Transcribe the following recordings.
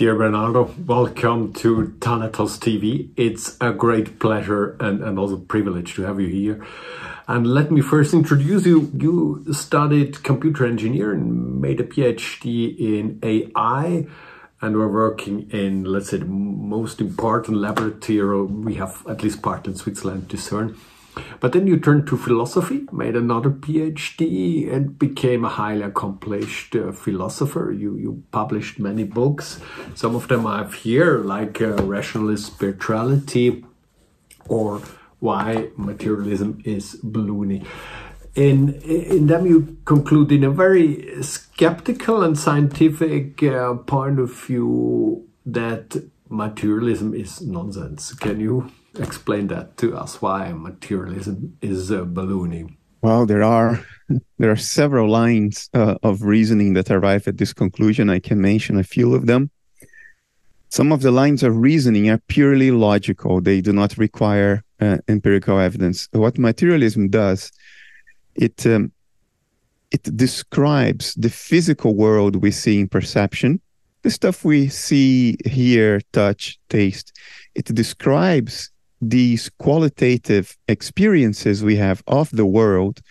Dear Bernardo, welcome to Thanatos TV. It's a great pleasure and also privilege to have you here. And let me first introduce you. You studied computer engineering, made a PhD in AI, and we're working in, let's say, the most important laboratory we have, at least part in Switzerland, to CERN. But then you turned to philosophy, made another PhD, and became a highly accomplished philosopher. You published many books. Some of them I have here, like Rationalist Spirituality or Why Materialism is Baloney. In them you conclude in a very skeptical and scientific point of view that materialism is nonsense. Can you explain that to us, why materialism is baloney? Well, there are several lines of reasoning that arrive at this conclusion. I can mention a few of them. Some of the lines of reasoning are purely logical. They do not require empirical evidence. What materialism does, it describes the physical world we see in perception, the stuff we see, hear, touch, taste. It describes these qualitative experiences we have of the world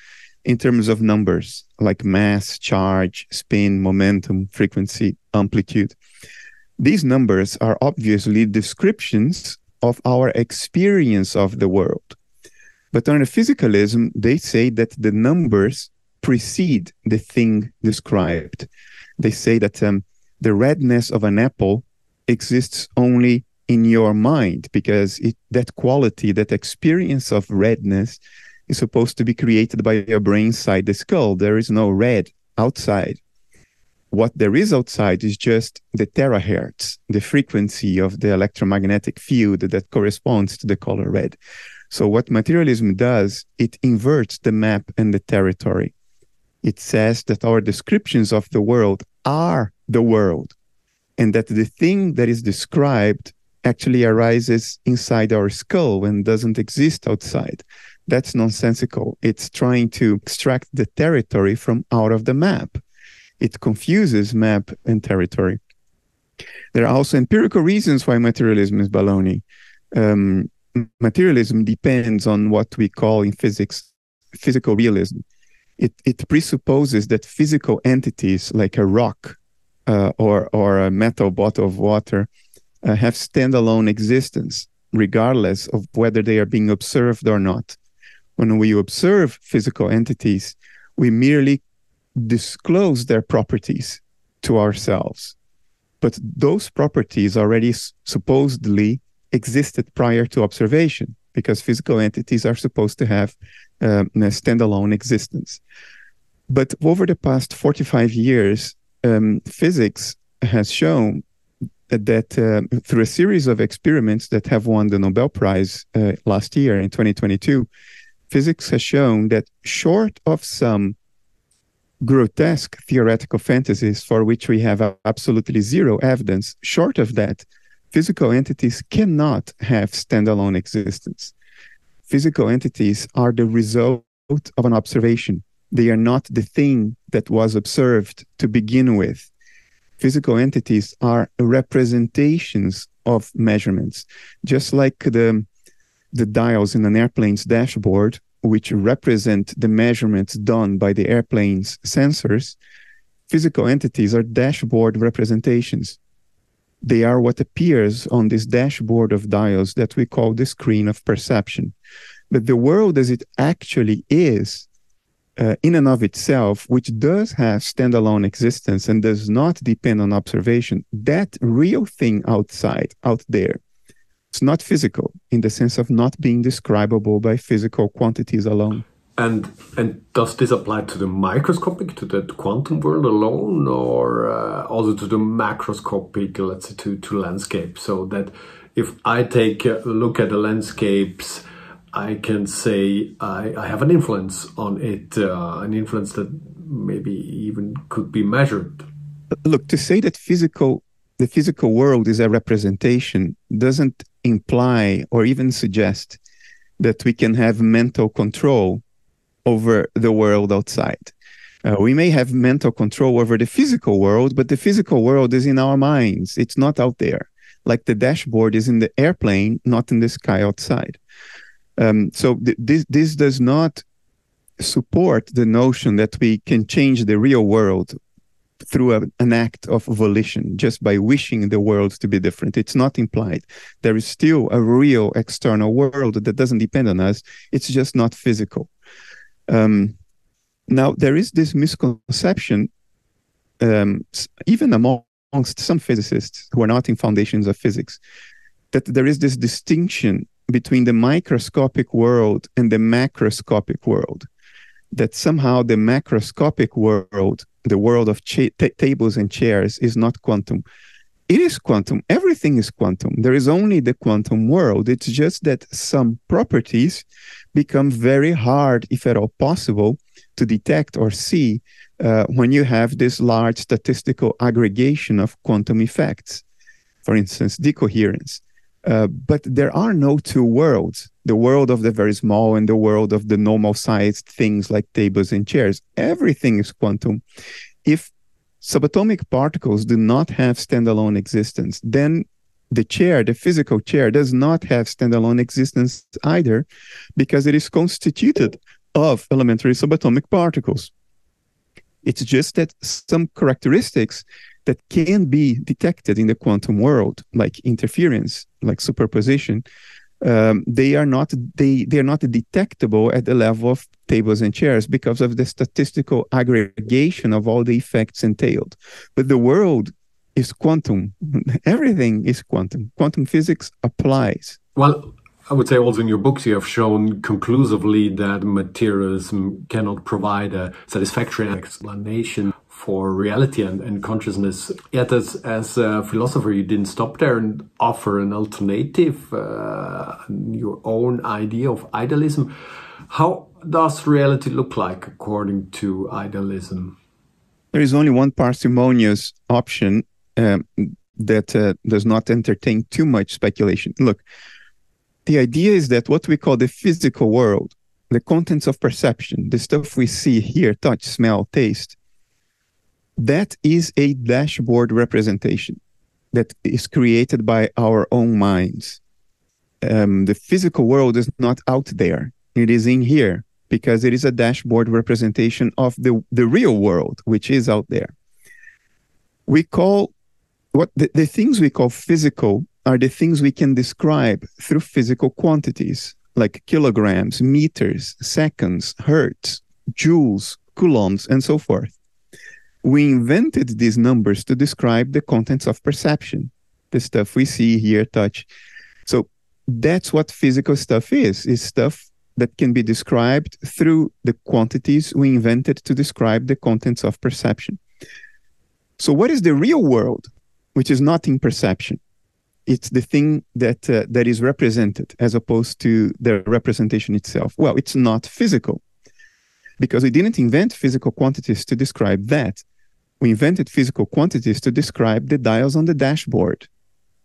in terms of numbers, like mass, charge, spin, momentum, frequency, amplitude. These numbers are obviously descriptions of our experience of the world. But under physicalism, they say that the numbers precede the thing described. They say that the redness of an apple exists only in your mind, because that quality, that experience of redness is supposed to be created by your brain inside the skull. There is no red outside. What there is outside is just the terahertz, the frequency of the electromagnetic field that corresponds to the color red. So what materialism does, it inverts the map and the territory. It says that our descriptions of the world are the world, and that the thing that is described actually arises inside our skull and doesn't exist outside. That's nonsensical. It's trying to extract the territory from out of the map. It confuses map and territory. There are also empirical reasons why materialism is baloney. Materialism depends on what we call in physics physical realism. It presupposes that physical entities like a rock or a metal bottle of water have standalone existence, regardless of whether they are being observed or not. When we observe physical entities, we merely disclose their properties to ourselves. But those properties already supposedly existed prior to observation, because physical entities are supposed to have a standalone existence. But over the past 45 years, physics has shown that through a series of experiments that have won the Nobel Prize last year in 2022, physics has shown that short of some grotesque theoretical fantasies for which we have absolutely zero evidence, short of that, physical entities cannot have standalone existence. Physical entities are the result of an observation. They are not the thing that was observed to begin with. Physical entities are representations of measurements, just like the dials in an airplane's dashboard, which represent the measurements done by the airplane's sensors. Physical entities are dashboard representations. They are what appears on this dashboard of dials that we call the screen of perception. But the world as it actually is, in and of itself, which does have standalone existence and does not depend on observation, that real thing outside, out there, it's not physical in the sense of not being describable by physical quantities alone. And does this apply to the microscopic, to the quantum world alone, or also to the macroscopic, let's say, to landscape? So that if I take a look at the landscapes, I can say I have an influence on it, an influence that maybe even could be measured. Look, to say that the physical world is a representation doesn't imply or even suggest that we can have mental control over the world outside. We may have mental control over the physical world, but the physical world is in our minds. It's not out there. Like the dashboard is in the airplane, not in the sky outside. So this does not support the notion that we can change the real world through an act of volition, just by wishing the world to be different. It's not implied. There is still a real external world that doesn't depend on us. It's just not physical. Now, there is this misconception, even amongst some physicists who are not in foundations of physics, that there is this distinction between the microscopic world and the macroscopic world, that somehow the macroscopic world, the world of tables and chairs, is not quantum. It is quantum. Everything is quantum. There is only the quantum world. It's just that some properties become very hard, if at all possible, to detect or see when you have this large statistical aggregation of quantum effects. For instance, decoherence. But there are no two worlds, the world of the very small and the world of the normal-sized things like tables and chairs. Everything is quantum. If subatomic particles do not have standalone existence, then the chair, the physical chair, does not have standalone existence either, because it is constituted of elementary subatomic particles. It's just that some characteristics that can be detected in the quantum world, like interference, like superposition, they are not detectable at the level of tables and chairs because of the statistical aggregation of all the effects entailed. But the world is quantum. Everything is quantum. Quantum physics applies. Well, I would say also in your books you have shown conclusively that materialism cannot provide a satisfactory explanation for reality and consciousness. Yet as a philosopher, you didn't stop there and offer an alternative, your own idea of idealism. How does reality look like according to idealism? There is only one parsimonious option that does not entertain too much speculation. Look, the idea is that what we call the physical world, the contents of perception, the stuff we see, hear, touch, smell, taste, that is a dashboard representation that is created by our own minds. The physical world is not out there. It is in here because it is a dashboard representation of the real world, which is out there. We call the things we call physical are the things we can describe through physical quantities, like kilograms, meters, seconds, hertz, joules, coulombs, and so forth. We invented these numbers to describe the contents of perception, the stuff we see, hear, touch. So that's what physical stuff is stuff that can be described through the quantities we invented to describe the contents of perception. So what is the real world, which is not in perception? It's the thing that is represented as opposed to the representation itself. Well, it's not physical because we didn't invent physical quantities to describe that. We invented physical quantities to describe the dials on the dashboard,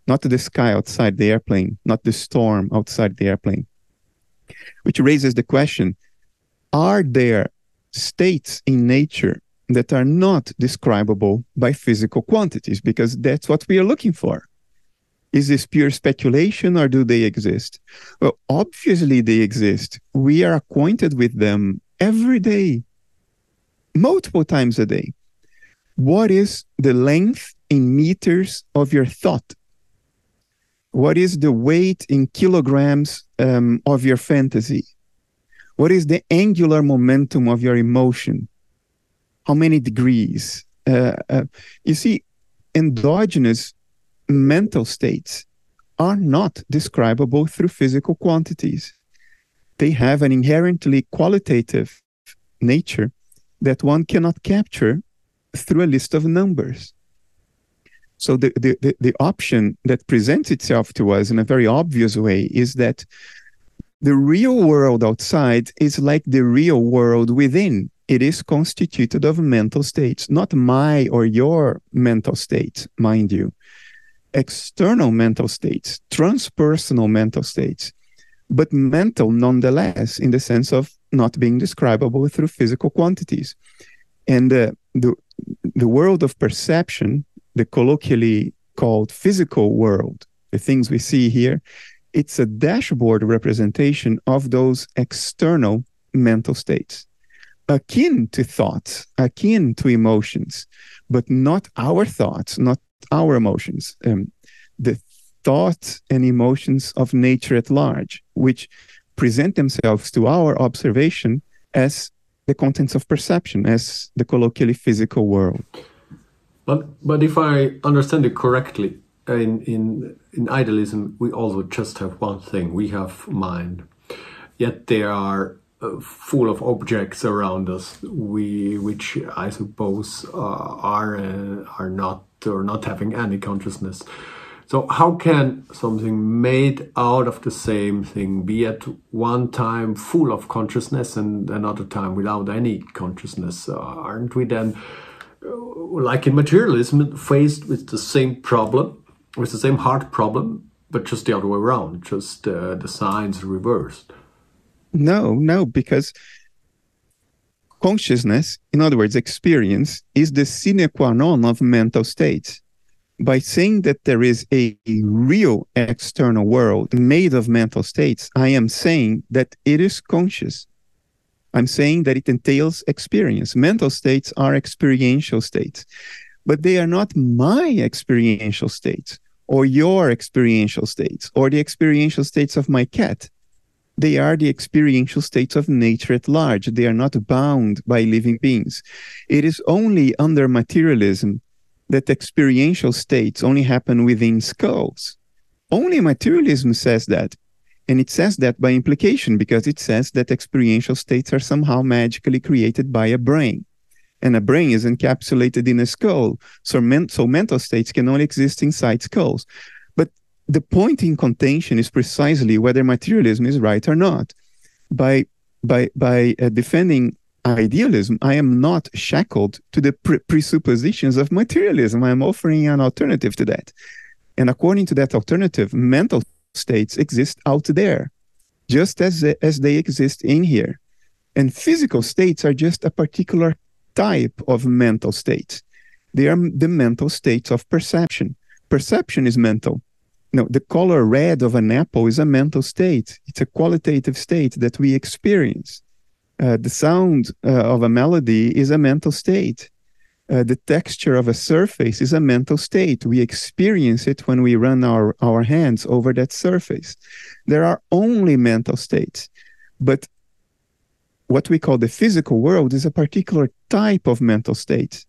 not the sky outside the airplane, not the storm outside the airplane. Which raises the question, are there states in nature that are not describable by physical quantities? Because that's what we are looking for. Is this pure speculation or do they exist? Well, obviously they exist. We are acquainted with them every day, multiple times a day. What is the length in meters of your thought? What is the weight in kilograms of your fantasy? What is the angular momentum of your emotion? How many degrees? You see, endogenous mental states are not describable through physical quantities. They have an inherently qualitative nature that one cannot capture through a list of numbers. So the option that presents itself to us in a very obvious way is that the real world outside is like the real world within. It is constituted of mental states, not my or your mental states, mind you. External mental states, transpersonal mental states, but mental nonetheless, in the sense of not being describable through physical quantities. And the world of perception, the colloquially called physical world, the things we see here, it's a dashboard representation of those external mental states, akin to thoughts, akin to emotions, but not our thoughts, not our emotions. The thoughts and emotions of nature at large, which present themselves to our observation as the contents of perception, as the colloquially physical world. But if I understand it correctly, in idealism, we also just have one thing. We have mind. Yet there are full of objects around us, which I suppose are not having any consciousness. So how can something made out of the same thing be at one time full of consciousness and another time without any consciousness? Aren't we then, like in materialism, faced with the same problem, with the same hard problem, but just the other way around, just the signs reversed? No, because consciousness, in other words, experience, is the sine qua non of mental states. By saying that there is a real external world made of mental states, I am saying that it is conscious. I'm saying that it entails experience. Mental states are experiential states, but they are not my experiential states or your experiential states or the experiential states of my cat. They are the experiential states of nature at large. They are not bound by living beings. It is only under materialism that experiential states only happen within skulls. Only materialism says that. And it says that by implication, because it says that experiential states are somehow magically created by a brain. And a brain is encapsulated in a skull. So mental states can only exist inside skulls. But the point in contention is precisely whether materialism is right or not. By defending idealism, I am not shackled to the presuppositions of materialism. I am offering an alternative to that. And according to that alternative, mental states exist out there, just as they exist in here. And physical states are just a particular type of mental states. They are the mental states of perception. Perception is mental. No, the color red of an apple is a mental state. It's a qualitative state that we experience. The sound of a melody is a mental state. The texture of a surface is a mental state. We experience it when we run our hands over that surface. There are only mental states. But what we call the physical world is a particular type of mental state.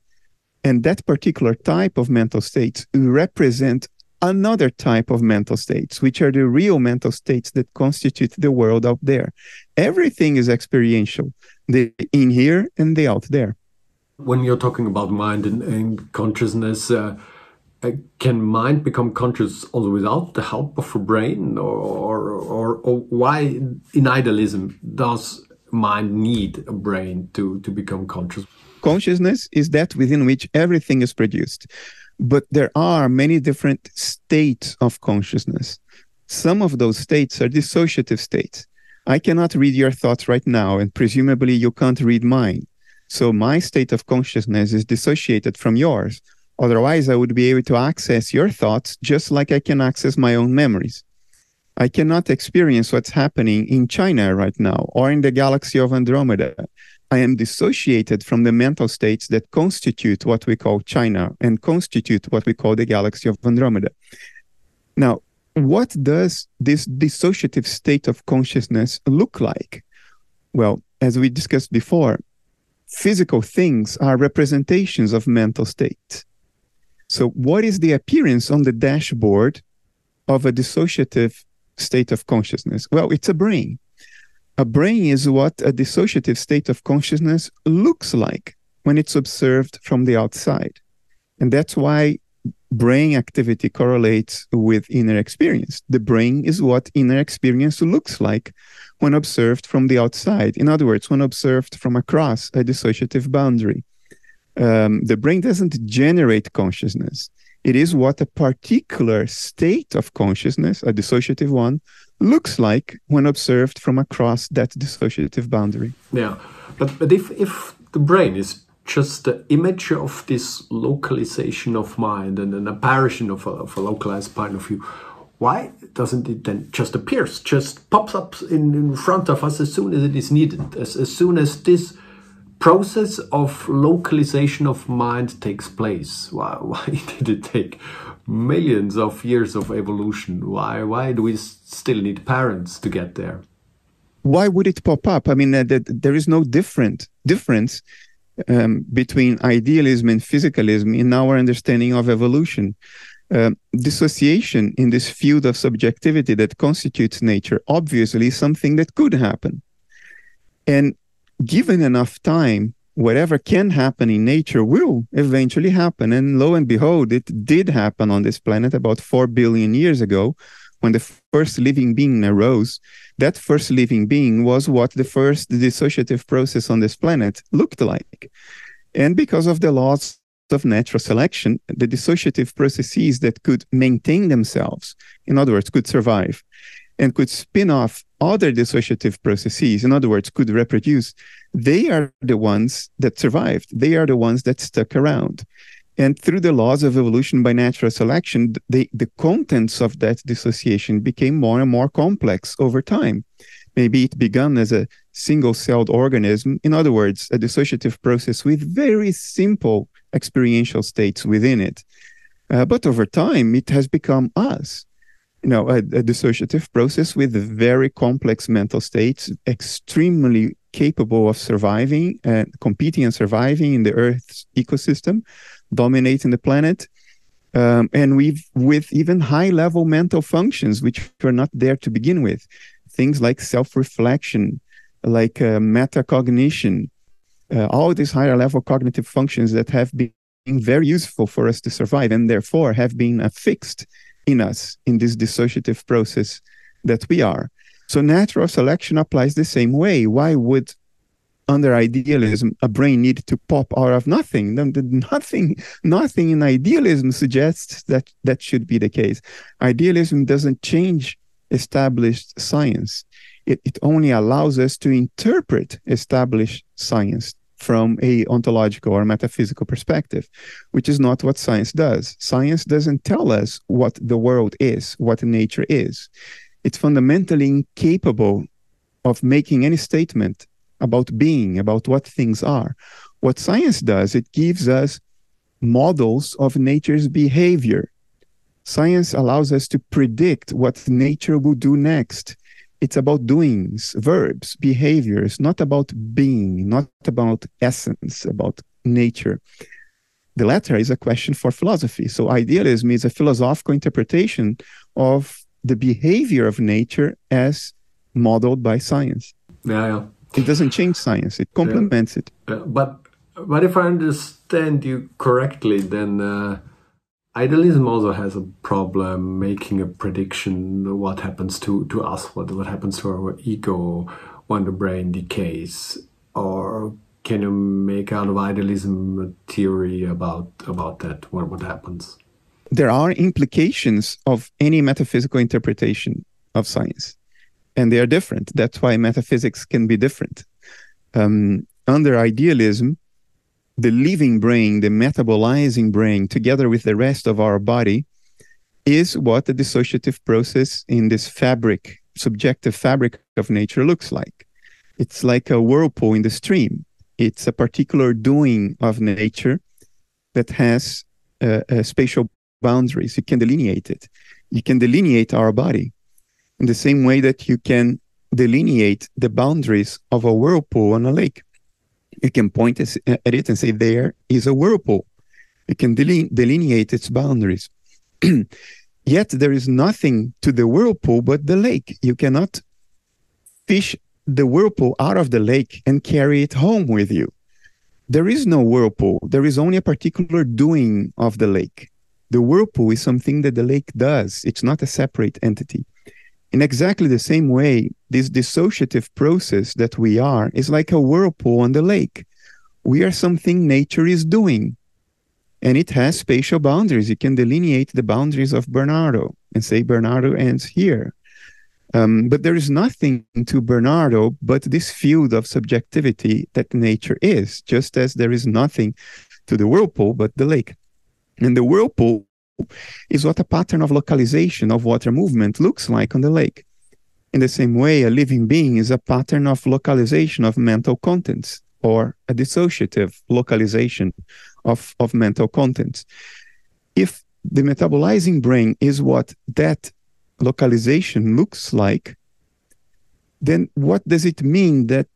And that particular type of mental states represent another type of mental states, which are the real mental states that constitute the world out there. Everything is experiential, the in here and the out there. When you're talking about mind and consciousness, can mind become conscious also without the help of a brain? Or why in idealism does mind need a brain to become conscious? Consciousness is that within which everything is produced. But there are many different states of consciousness. Some of those states are dissociative states. I cannot read your thoughts right now, and presumably you can't read mine. So my state of consciousness is dissociated from yours. Otherwise, I would be able to access your thoughts just like I can access my own memories. I cannot experience what's happening in China right now or in the galaxy of Andromeda. I am dissociated from the mental states that constitute what we call China and constitute what we call the galaxy of Andromeda. Now, what does this dissociative state of consciousness look like? Well, as we discussed before, physical things are representations of mental states. So what is the appearance on the dashboard of a dissociative state of consciousness? Well, it's a brain. A brain is what a dissociative state of consciousness looks like when it's observed from the outside. And that's why brain activity correlates with inner experience. The brain is what inner experience looks like when observed from the outside. In other words, when observed from across a dissociative boundary. The brain doesn't generate consciousness. It is what a particular state of consciousness, a dissociative one, looks like when observed from across that dissociative boundary. Yeah, but if the brain is just the image of this localization of mind and an apparition of a localized point of view, why doesn't it then just appears, just pops up in front of us as soon as it is needed, as soon as this process of localization of mind takes place? Why did it take millions of years of evolution? Why do we still need parents to get there? Why would it pop up? I mean, there is no difference between idealism and physicalism in our understanding of evolution. Dissociation in this field of subjectivity that constitutes nature obviously is something that could happen. And given enough time, whatever can happen in nature will eventually happen. And lo and behold, it did happen on this planet about 4 billion years ago, when the first living being arose. That first living being was what the first dissociative process on this planet looked like. And because of the laws of natural selection, the dissociative processes that could maintain themselves, in other words, could survive, and could spin off other dissociative processes, in other words, could reproduce, they are the ones that survived. They are the ones that stuck around. And through the laws of evolution by natural selection, the contents of that dissociation became more and more complex over time. Maybe it began as a single-celled organism, in other words, a dissociative process with very simple experiential states within it. But over time, it has become us. A dissociative process with very complex mental states, extremely capable of surviving and competing and surviving in the Earth's ecosystem, dominating the planet, and with even high-level mental functions, which were not there to begin with. Things like self-reflection, like metacognition, all these higher-level cognitive functions that have been very useful for us to survive, and therefore have been affixed in us in this dissociative process that we are. So natural selection applies the same way. Why would, under idealism, a brain need to pop out of nothing? Nothing in idealism suggests that that should be the case. Idealism doesn't change established science. It only allows us to interpret established science from a ontological or metaphysical perspective, which is not what science does. Science doesn't tell us what the world is, what nature is. It's fundamentally incapable of making any statement about being, about what things are. What science does, it gives us models of nature's behavior. Science allows us to predict what nature will do next. It's about doings, verbs, behaviors, not about being, not about essence, about nature. The latter is a question for philosophy. So idealism is a philosophical interpretation of the behavior of nature as modeled by science. Yeah. It doesn't change science, it complements it. But if I understand you correctly, then idealism also has a problem making a prediction what happens to us, what happens to our ego when the brain decays. Or can you make out of idealism a theory about that, what happens? There are implications of any metaphysical interpretation of science, and they are different. That's why metaphysics can be different. Under idealism, the living brain, the metabolizing brain, together with the rest of our body, is what the dissociative process in this fabric, subjective fabric of nature looks like. It's like a whirlpool in the stream. It's a particular doing of nature that has spatial boundaries. You can delineate it. You can delineate our body in the same way that you can delineate the boundaries of a whirlpool on a lake. You can point at it and say, there is a whirlpool. You can delineate its boundaries. Yet there is nothing to the whirlpool but the lake. You cannot fish the whirlpool out of the lake and carry it home with you. There is no whirlpool. There is only a particular doing of the lake. The whirlpool is something that the lake does. It's not a separate entity. In exactly the same way, this dissociative process that we are is like a whirlpool on the lake. We are something nature is doing, and it has spatial boundaries. You can delineate the boundaries of Bernardo and say Bernardo ends here. But there is nothing to Bernardo but this field of subjectivity that nature is, just as there is nothing to the whirlpool but the lake. And the whirlpool is what a pattern of localization of water movement looks like on the lake. In the same way, a living being is a pattern of localization of mental contents, or a dissociative localization of mental contents. If the metabolizing brain is what that localization looks like, then what does it mean that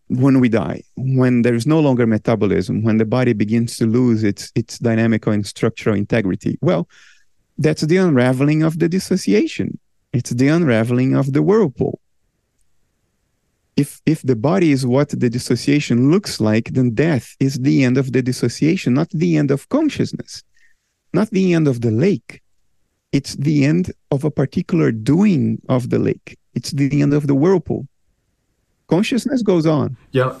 when we die, when there is no longer metabolism, when the body begins to lose its dynamical and structural integrity? Well, that's the unraveling of the dissociation. It's the unraveling of the whirlpool. If the body is what the dissociation looks like, then death is the end of the dissociation, not the end of consciousness, not the end of the lake. It's the end of a particular doing of the lake. It's the end of the whirlpool. Consciousness goes on. Yeah.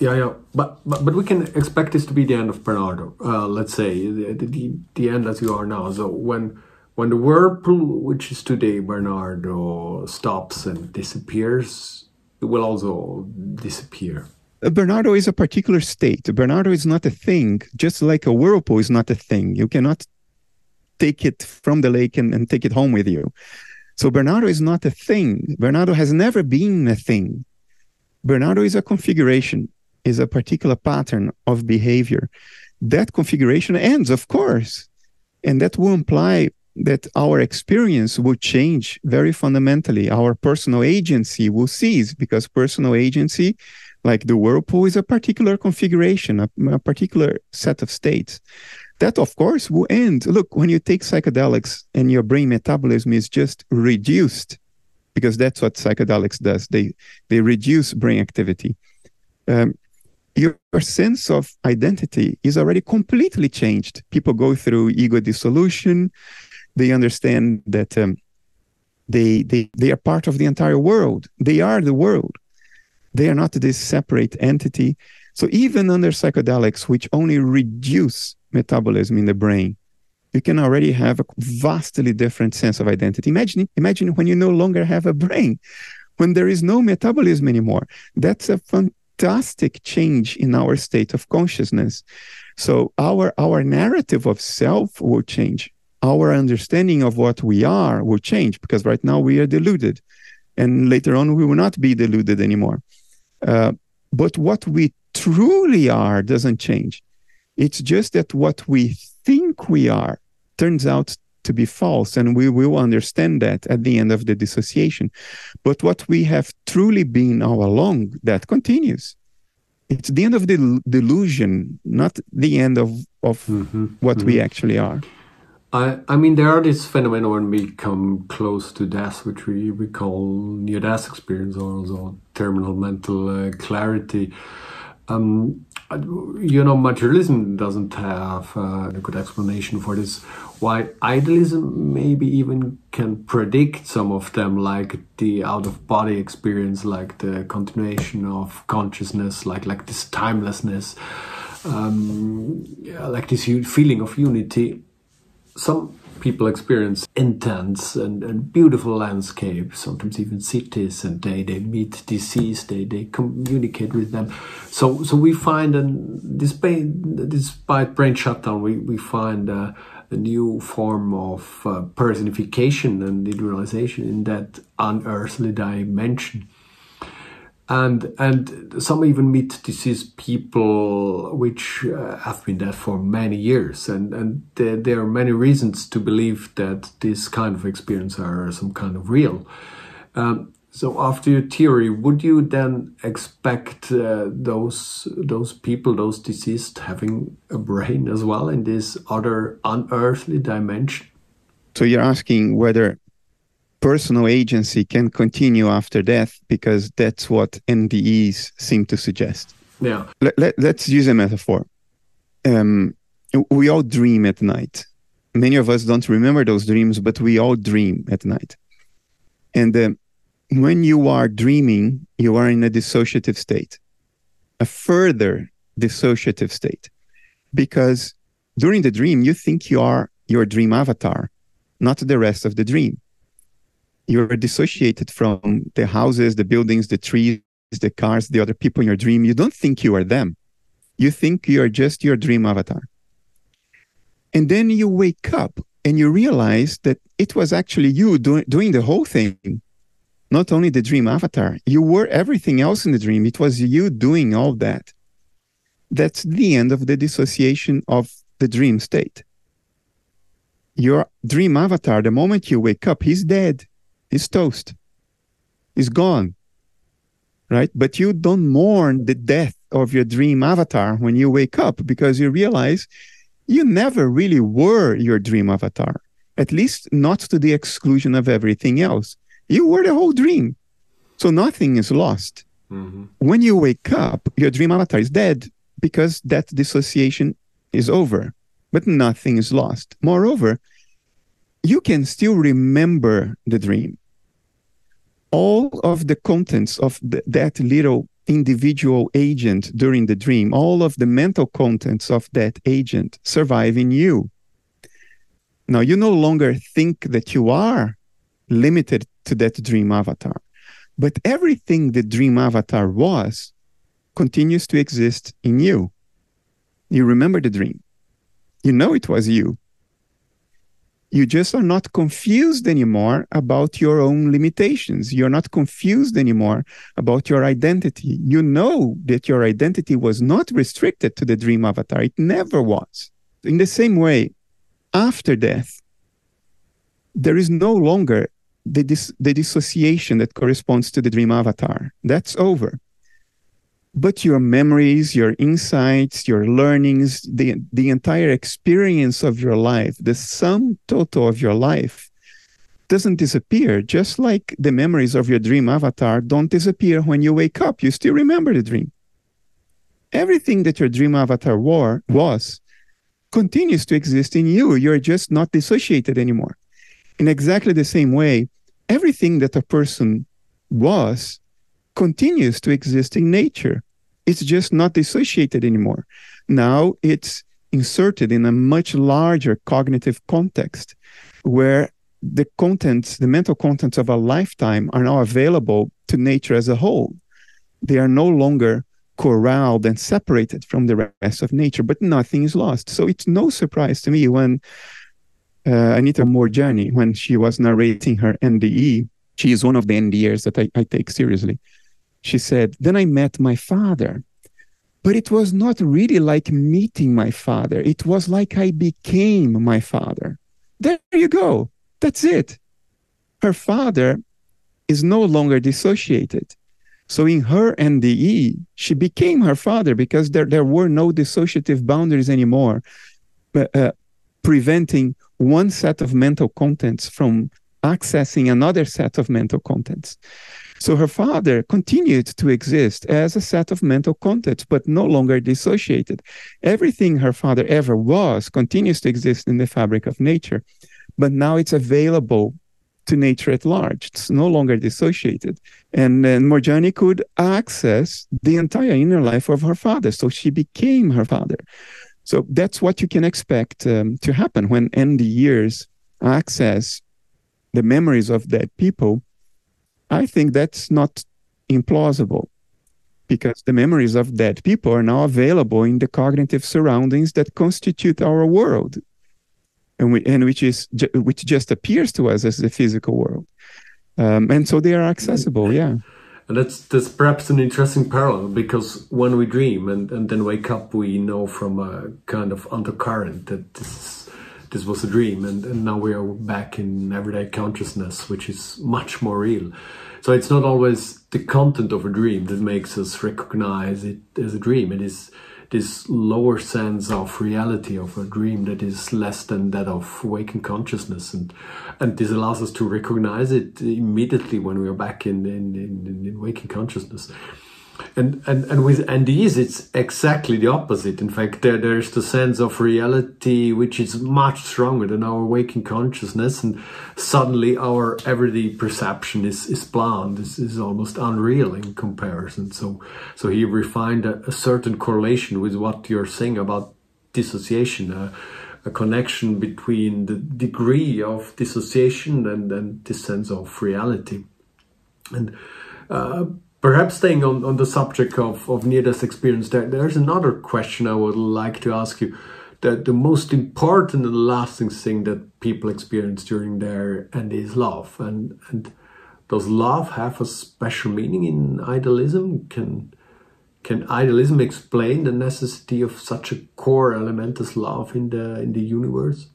But we can expect this to be the end of Bernardo. Let's say the end as you are now. So when the whirlpool, which is today Bernardo, stops and disappears, it will also disappear. Bernardo is a particular state. Bernardo is not a thing, just like a whirlpool is not a thing. You cannot take it from the lake and take it home with you. So Bernardo is not a thing. Bernardo has never been a thing. Bernardo is a configuration, is a particular pattern of behavior. That configuration ends, of course, and that will imply that our experience will change very fundamentally. Our personal agency will cease, because personal agency, like the whirlpool, is a particular configuration, a particular set of states. That, of course, will end. Look, when you take psychedelics and your brain metabolism is just reduced, because that's what psychedelics does, they reduce brain activity. Your sense of identity is already completely changed. People go through ego dissolution. They understand that they are part of the entire world. They are the world. They are not this separate entity. So even under psychedelics, which only reduce metabolism in the brain, you can already have a vastly different sense of identity. Imagine when you no longer have a brain, when there is no metabolism anymore. That's a fantastic change in our state of consciousness. So our narrative of self will change. Our understanding of what we are will change, because right now we are deluded, and later on we will not be deluded anymore. But what we truly are doesn't change. It's just that what we think we are turns out to be false, and we will understand that at the end of the dissociation. But what we have truly been all along, that continues. It's the end of the delusion, not the end of what we actually are. I mean, there are these phenomena when we come close to death, which we call near-death experience, or also terminal mental clarity. Materialism doesn't have a good explanation for this. Why idealism maybe even can predict some of them, like the out-of-body experience, like the continuation of consciousness, like this timelessness, like this feeling of unity. Some people experience intense and beautiful landscapes, sometimes even cities, and they meet deceased, they communicate with them. So we find, despite brain shutdown, we find a new form of personification and individualization in that unearthly dimension. And some even meet deceased people which have been dead for many years, and there are many reasons to believe that this kind of experience are some kind of real. So after your theory, would you then expect those people, those deceased, having a brain as well in this other unearthly dimension? So you're asking whether personal agency can continue after death, because that's what NDEs seem to suggest. Yeah. Let's use a metaphor. We all dream at night. Many of us don't remember those dreams, but we all dream at night. And when you are dreaming, you are in a dissociative state, a further dissociative state, because during the dream, you think you are your dream avatar, not the rest of the dream. You're dissociated from the houses, the buildings, the trees, the cars, the other people in your dream. You don't think you are them. You think you are just your dream avatar. And then you wake up and you realize that it was actually you doing the whole thing, not only the dream avatar. You were everything else in the dream. It was you doing all that. That's the end of the dissociation of the dream state. Your dream avatar, the moment you wake up, he's dead. He's toast. He's gone. Right? But you don't mourn the death of your dream avatar when you wake up, because you realize you never really were your dream avatar, at least not to the exclusion of everything else. You were the whole dream. So nothing is lost. Mm-hmm. When you wake up, your dream avatar is dead because that dissociation is over, but nothing is lost. Moreover, you can still remember the dream. All of the contents of that little individual agent during the dream, all of the mental contents of that agent survive in you. Now, you no longer think that you are limited to that dream avatar, but everything the dream avatar was continues to exist in you. You remember the dream. You know it was you. You just are not confused anymore about your own limitations. You're not confused anymore about your identity. You know that your identity was not restricted to the dream avatar. It never was. In the same way, after death, there is no longer the dissociation that corresponds to the dream avatar. That's over. But your memories, your insights, your learnings, the entire experience of your life, the sum total of your life doesn't disappear, just like the memories of your dream avatar don't disappear when you wake up. You still remember the dream. Everything that your dream avatar was continues to exist in you. You're just not dissociated anymore. In exactly the same way, everything that a person was continues to exist in nature. It's just not dissociated anymore. Now it's inserted in a much larger cognitive context where the contents, the mental contents of a lifetime are now available to nature as a whole. They are no longer corralled and separated from the rest of nature, but nothing is lost. So it's no surprise to me when Anita Moorjani, when she was narrating her NDE, she is one of the NDErs that I take seriously. She said, then I met my father, but it was not really like meeting my father. It was like I became my father. There you go. That's it. Her father is no longer dissociated. So in her NDE, she became her father because there were no dissociative boundaries anymore, preventing one set of mental contents from accessing another set of mental contents. So her father continued to exist as a set of mental contents, but no longer dissociated. Everything her father ever was continues to exist in the fabric of nature, but now it's available to nature at large. It's no longer dissociated. And then Moorjani could access the entire inner life of her father. So she became her father. So that's what you can expect to happen when NDErs access the memories of dead people. I think that's not implausible because the memories of dead people are now available in the cognitive surroundings that constitute our world, and which just appears to us as the physical world. And so they are accessible, yeah. And that's perhaps an interesting parallel, because when we dream and then wake up, we know from a kind of undercurrent that this was a dream, and now we are back in everyday consciousness, which is much more real. So it's not always the content of a dream that makes us recognize it as a dream. It is this lower sense of reality of a dream that is less than that of waking consciousness, and this allows us to recognize it immediately when we are back in waking consciousness. And with NDEs, it's exactly the opposite. In fact, there's the sense of reality which is much stronger than our waking consciousness, and suddenly our everyday perception is bland, is almost unreal in comparison. So here we find a certain correlation with what you're saying about dissociation. a connection between the degree of dissociation and this sense of reality. And perhaps staying on the subject of near-death experience, there's another question I would like to ask you. The most important and lasting thing that people experience during their end is love. And does love have a special meaning in idealism? Can idealism explain the necessity of such a core element as love in the universe?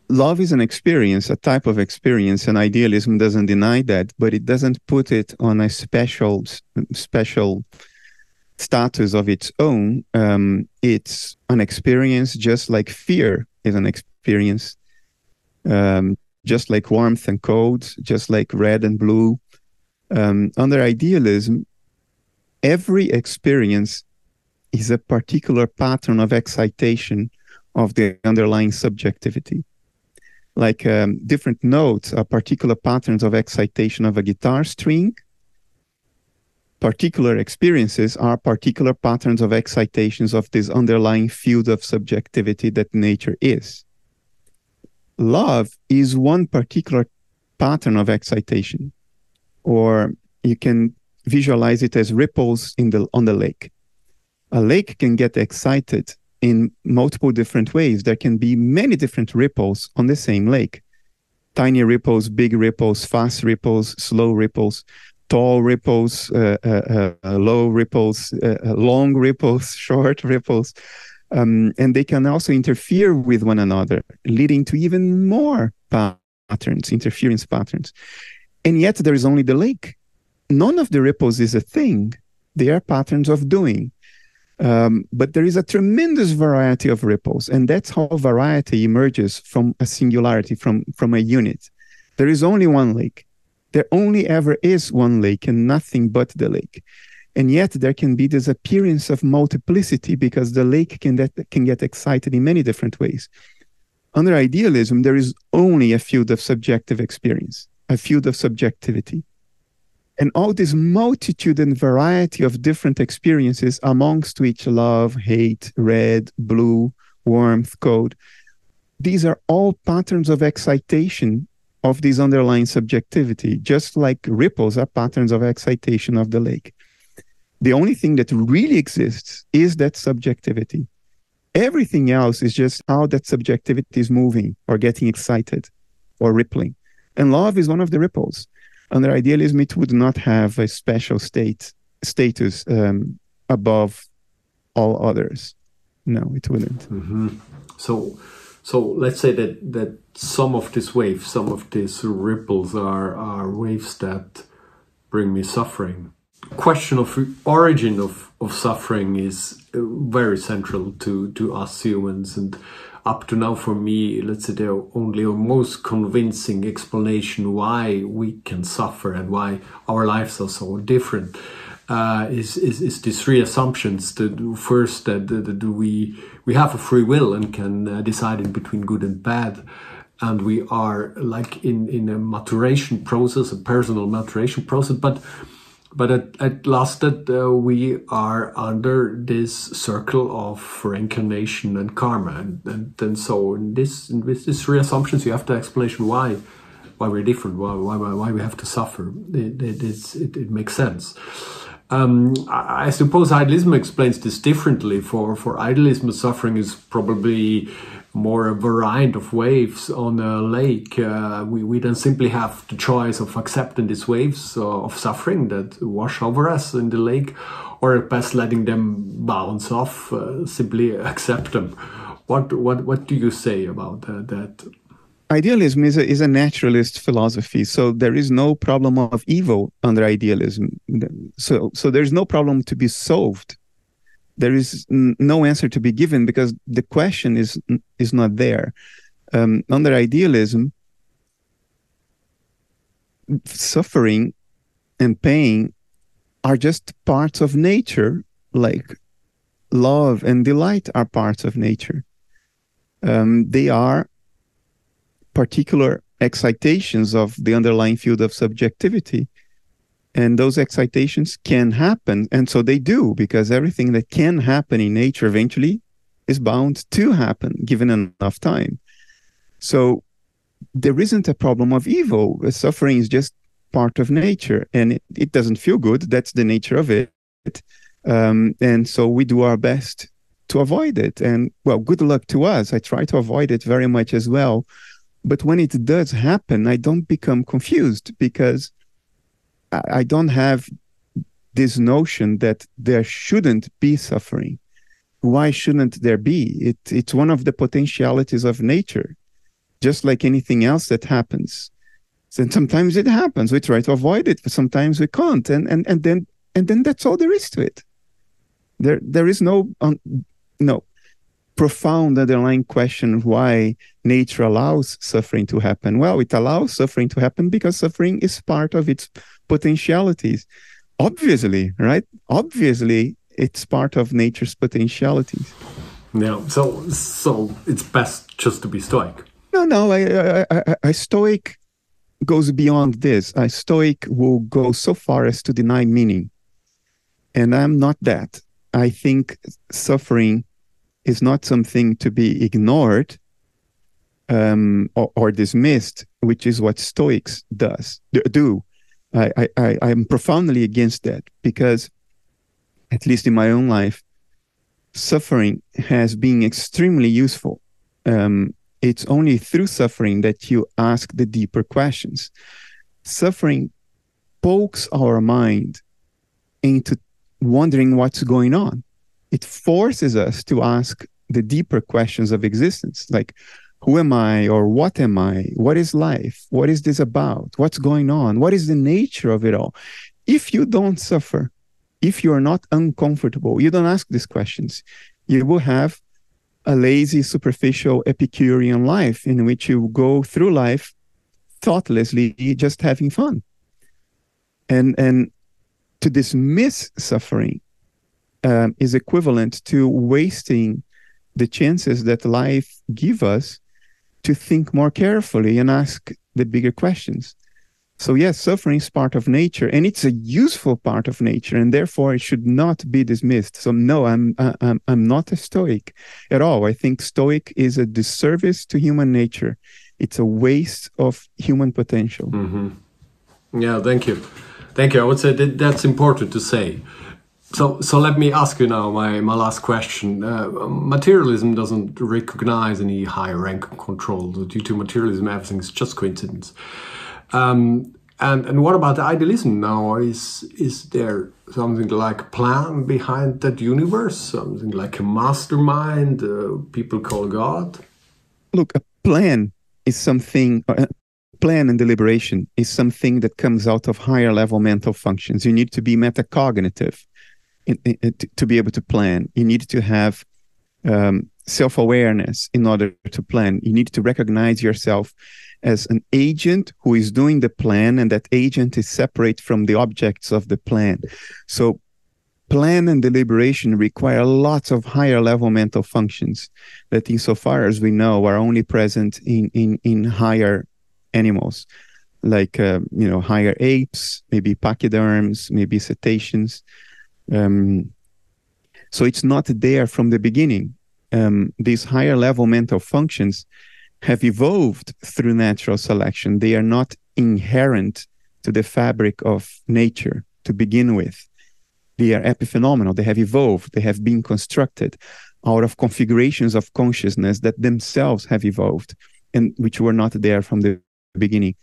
Love is an experience, a type of experience, and idealism doesn't deny that, but it doesn't put it on a special status of its own. It's an experience just like fear is an experience, just like warmth and cold, just like red and blue. Under idealism, every experience is a particular pattern of excitation of the underlying subjectivity. Like different notes are particular patterns of excitation of a guitar string. Particular experiences are particular patterns of excitations of this underlying field of subjectivity that nature is. Love is one particular pattern of excitation, or you can visualize it as ripples on the lake. A lake can get excited in multiple different ways. There can be many different ripples on the same lake. Tiny ripples, big ripples, fast ripples, slow ripples, tall ripples, low ripples, long ripples, short ripples. And they can also interfere with one another, leading to even more patterns, interference patterns. And yet there is only the lake. None of the ripples is a thing. They are patterns of doing. But there is a tremendous variety of ripples, and that's how variety emerges from a singularity, from a unit. There is only one lake. There only ever is one lake and nothing but the lake. And yet there can be this appearance of multiplicity because the lake can get excited in many different ways. Under idealism, there is only a field of subjective experience, a field of subjectivity. And all this multitude and variety of different experiences amongst which love, hate, red, blue, warmth, cold, these are all patterns of excitation of this underlying subjectivity, just like ripples are patterns of excitation of the lake. The only thing that really exists is that subjectivity. Everything else is just how that subjectivity is moving or getting excited or rippling. And love is one of the ripples. Under idealism, it would not have a special status above all others. No, it wouldn't. Mm-hmm. So let's say that some of these waves, some of these ripples are waves that bring me suffering. Question of origin of suffering is very central to us humans, and up to now for me, let's say the only or most convincing explanation why we can suffer and why our lives are so different is these three assumptions. First, that we have a free will and can decide in between good and bad, and we are like in a maturation process, a personal maturation process, but at last we are under this circle of reincarnation and karma, and so with these three assumptions, you have the explanation why we're different, why we have to suffer. It makes sense. I suppose idealism explains this differently. For idealism, suffering is probably more a variant of waves on a lake. We don't simply have the choice of accepting these waves of suffering that wash over us in the lake, or at best letting them bounce off, simply accept them. What do you say about that? Idealism is a naturalist philosophy, so there is no problem of evil under idealism. So there's no problem to be solved. There is no answer to be given because the question is not there. Under idealism, suffering and pain are just parts of nature, like love and delight are parts of nature. They are particular excitations of the underlying field of subjectivity. And those excitations can happen. And so they do, because everything that can happen in nature eventually is bound to happen given enough time. So there isn't a problem of evil. Suffering is just part of nature, and it doesn't feel good. That's the nature of it. And so we do our best to avoid it. And well, good luck to us. I try to avoid it very much as well. But when it does happen, I don't become confused, because I don't have this notion that there shouldn't be suffering. Why shouldn't there be? It's one of the potentialities of nature, just like anything else that happens. And sometimes it happens. We try to avoid it, but sometimes we can't. And then that's all there is to it. There is no profound underlying question why nature allows suffering to happen. Well, it allows suffering to happen because suffering is part of its potentialities. Obviously, right? Obviously, it's part of nature's potentialities. Yeah. So it's best just to be stoic. No. A stoic goes beyond this. A stoic will go so far as to deny meaning, and I'm not that. I think suffering is not something to be ignored or dismissed, which is what Stoics do. I'm profoundly against that, because, at least in my own life, suffering has been extremely useful. It's only through suffering that you ask the deeper questions. Suffering pokes our mind into wondering what's going on. It forces us to ask the deeper questions of existence, like, who am I, or what am I? What is life? What is this about? What's going on? What is the nature of it all? If you don't suffer, if you are not uncomfortable, you don't ask these questions, you will have a lazy, superficial, Epicurean life in which you go through life thoughtlessly, just having fun. And to dismiss suffering is equivalent to wasting the chances that life gives us to think more carefully and ask the bigger questions. So yes, suffering is part of nature, and it's a useful part of nature, and therefore it should not be dismissed. So no, I'm not a Stoic at all. I think Stoic is a disservice to human nature. It's a waste of human potential. Mm-hmm. Yeah, thank you. I would say that's important to say. So let me ask you now my last question. Materialism doesn't recognize any higher rank of control. Due to materialism, everything is just coincidence. And what about idealism now? Is there something like a plan behind that universe? Something like a mastermind people call God? Look, a plan is something. Plan and deliberation is something that comes out of higher level mental functions. You need to be metacognitive to be able to plan. You need to have self-awareness in order to plan. You need to recognize yourself as an agent who is doing the plan, and that agent is separate from the objects of the plan. So plan and deliberation require lots of higher level mental functions that, insofar as we know, are only present in higher animals, like higher apes, maybe pachyderms, maybe cetaceans. So it's not there from the beginning. These higher level mental functions have evolved through natural selection. They are not inherent to the fabric of nature to begin with. They are epiphenomenal. They have evolved. They have been constructed out of configurations of consciousness that themselves have evolved, and which were not there from the beginning.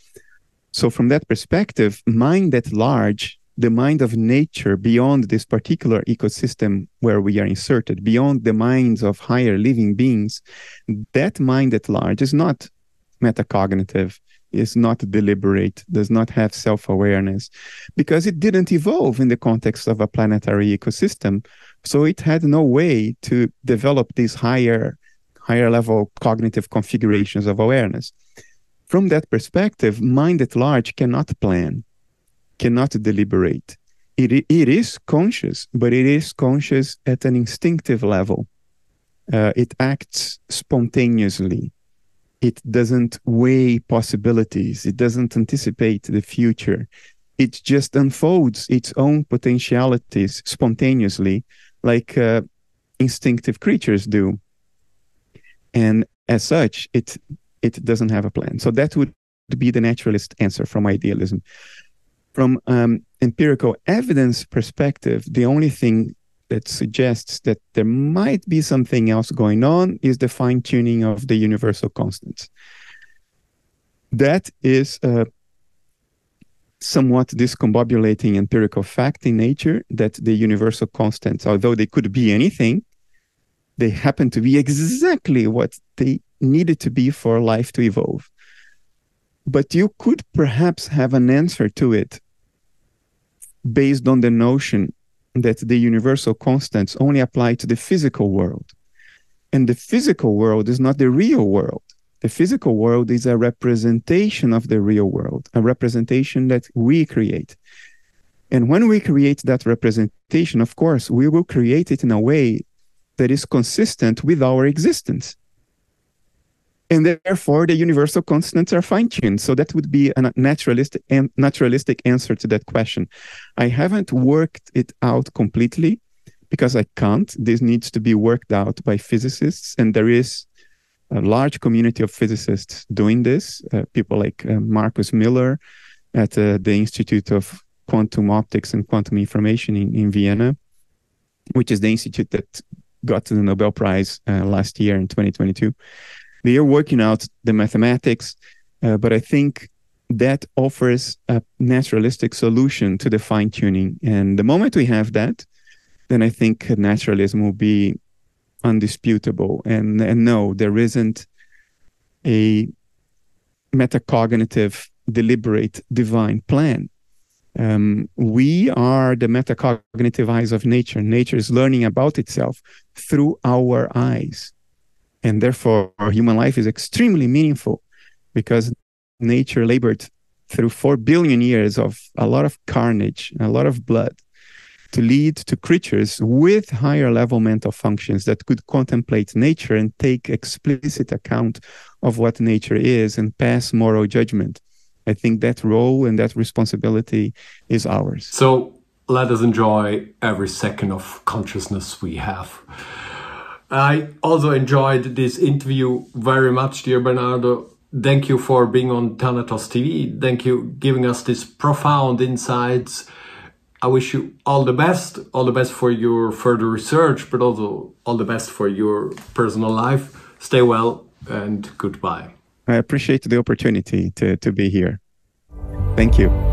So from that perspective, mind at large, the mind of nature beyond this particular ecosystem where we are inserted, beyond the minds of higher living beings, that mind at large is not metacognitive, is not deliberate, does not have self-awareness, because it didn't evolve in the context of a planetary ecosystem. So it had no way to develop these higher level cognitive configurations of awareness. From that perspective, mind at large cannot plan, cannot deliberate. It is conscious, but it is conscious at an instinctive level. It acts spontaneously. It doesn't weigh possibilities. It doesn't anticipate the future. It just unfolds its own potentialities spontaneously, like instinctive creatures do. And as such, it doesn't have a plan. So that would be the naturalist answer from idealism. From empirical evidence perspective, the only thing that suggests that there might be something else going on is the fine-tuning of the universal constants. That is somewhat discombobulating empirical fact in nature, that the universal constants, although they could be anything, they happen to be exactly what they needed to be for life to evolve. But you could perhaps have an answer to it based on the notion that the universal constants only apply to the physical world. And the physical world is not the real world. The physical world is a representation of the real world, a representation that we create. And when we create that representation, of course, we will create it in a way that is consistent with our existence. And therefore, the universal constants are fine-tuned. So that would be a naturalistic answer to that question. I haven't worked it out completely because I can't. This needs to be worked out by physicists. And there is a large community of physicists doing this. People like Marcus Miller at the Institute of Quantum Optics and Quantum Information in Vienna, which is the institute that got the Nobel Prize last year in 2022. They are working out the mathematics, but I think that offers a naturalistic solution to the fine-tuning. And the moment we have that, then I think naturalism will be undisputable. And no, there isn't a metacognitive, deliberate, divine plan. We are the metacognitive eyes of nature. Nature is learning about itself through our eyes. And therefore, human life is extremely meaningful because nature labored through 4 billion years of a lot of carnage, a lot of blood, to lead to creatures with higher level mental functions that could contemplate nature and take explicit account of what nature is and pass moral judgment. I think that role and that responsibility is ours. So let us enjoy every second of consciousness we have. I also enjoyed this interview very much, dear Bernardo. Thank you for being on Thanatos TV. Thank you giving us these profound insights. I wish you all the best for your further research, but also all the best for your personal life. Stay well and goodbye. I appreciate the opportunity to be here. Thank you.